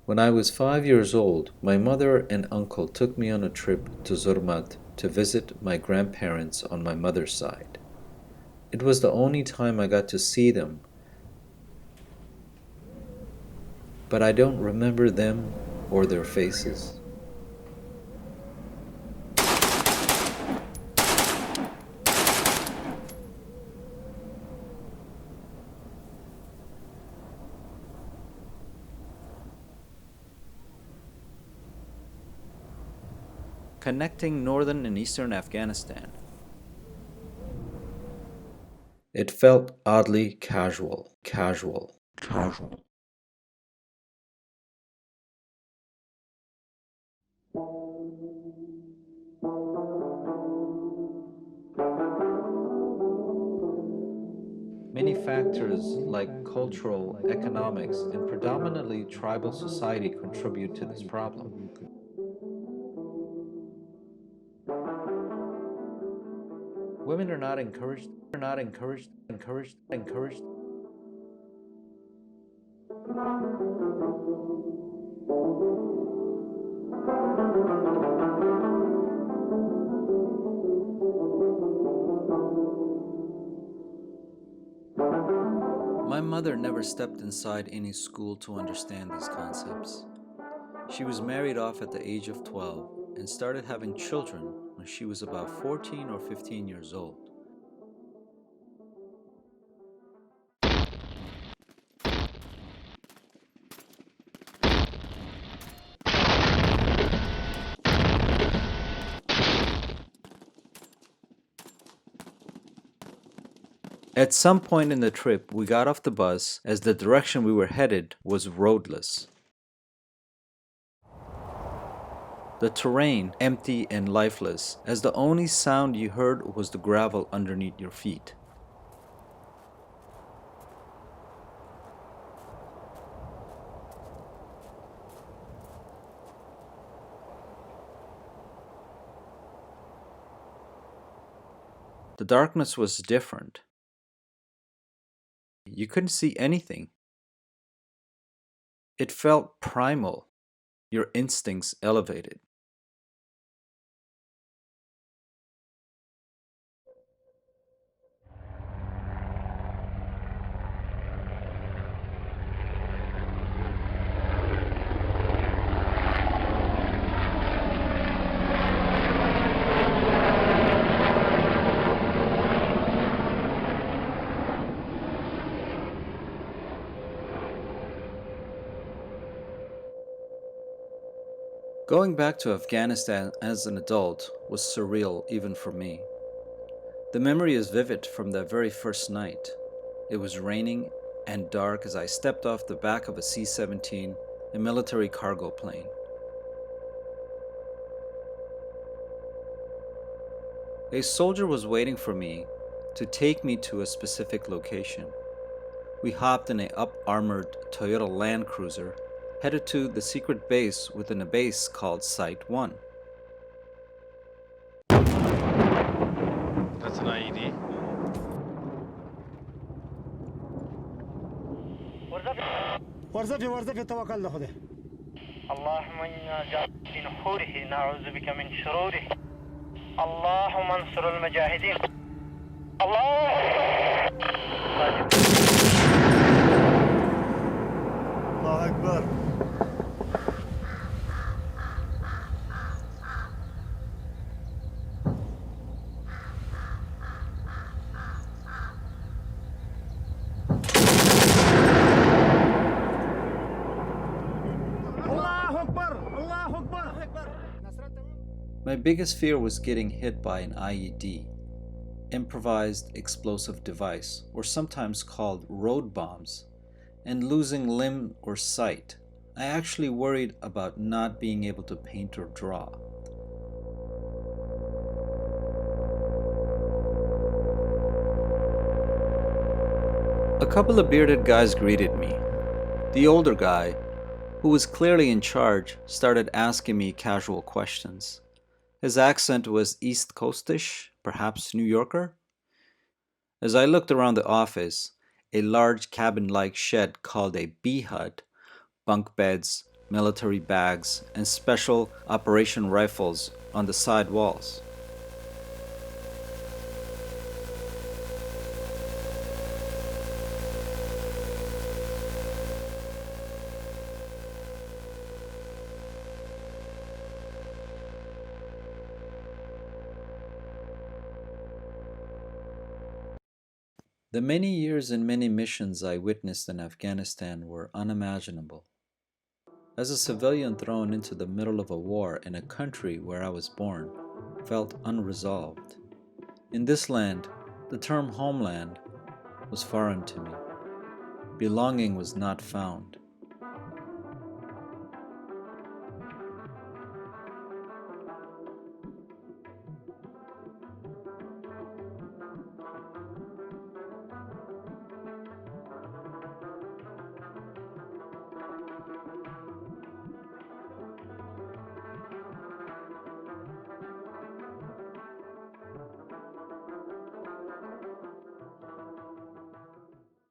When I was 5 years old, my mother and uncle took me on a trip to Zurmat to visit my grandparents on my mother's side. It was the only time I got to see them, but I don't remember them or their faces. Connecting northern and eastern Afghanistan. It felt oddly casual. Many factors like cultural, economics, and predominantly tribal society contribute to this problem. Women are not encouraged. My mother never stepped inside any school to understand these concepts. She was married off at the age of 12 and started having children when she was about 14 or 15 years old. At some point in the trip, we got off the bus as the direction we were headed was roadless. The terrain empty and lifeless, as the only sound you heard was the gravel underneath your feet. The darkness was different. You couldn't see anything. It felt primal, your instincts elevated. Going back to Afghanistan as an adult was surreal even for me. The memory is vivid from that very first night. It was raining and dark as I stepped off the back of a C-17, a military cargo plane. A soldier was waiting for me to take me to a specific location. We hopped in a up-armored Toyota Land Cruiser, headed to the secret base within a base called Site 1. That's an IED. وارزفي توكل لخده اللهم إنا جعلنا في نحوره نعوذ بك من شروره اللهم انصر المجاهدين الله أكبر My biggest fear was getting hit by an IED, improvised explosive device, or sometimes called road bombs, and losing limb or sight. I actually worried about not being able to paint or draw. A couple of bearded guys greeted me. The older guy, who was clearly in charge, started asking me casual questions. His accent was East Coastish, perhaps New Yorker. As I looked around the office, a large cabin-like shed called a B hut, bunk beds, military bags, and special operation rifles on the side walls. The many years and many missions I witnessed in Afghanistan were unimaginable. As a civilian thrown into the middle of a war in a country where I was born, felt unresolved. In this land, the term homeland was foreign to me. Belonging was not found.